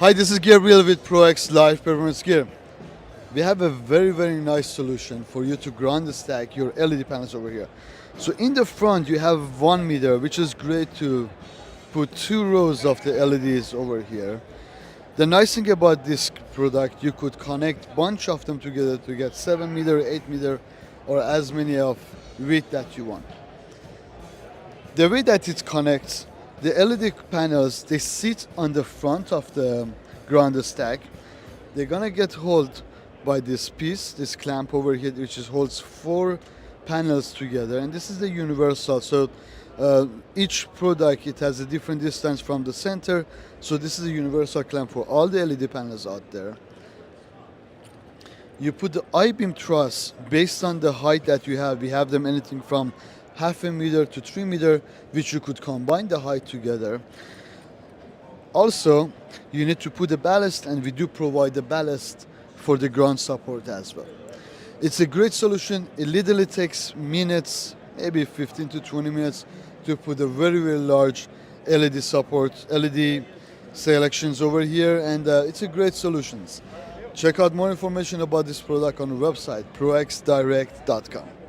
Hi, this is Gabriel with ProX Live Performance Gear. We have a very nice solution for you to ground stack your LED panels over here. So in the front you have 1 meter, which is great to put 2 rows of the LEDs over here. The nice thing about this product, you could connect bunch of them together to get 7 meter, 8 meter, or as many of width that you want. The way that it connects, the LED panels, they sit on the front of the ground stack. They're gonna get hold by this piece, this clamp over here, which holds 4 panels together, and this is the universal. So each product, it has a different distance from the center, so this is a universal clamp for all the LED panels out there. You put the I-beam truss based on the height that you have. We have them anything from 0.5 meter to 3 meter, which you could combine the height together. Also, you need to put the ballast, and we do provide the ballast for the ground support as well. It's a great solution. It literally takes minutes, maybe 15 to 20 minutes, to put a very large LED support, LED selections over here, and it's a great solution. Check out more information about this product on our website, proxdirect.com.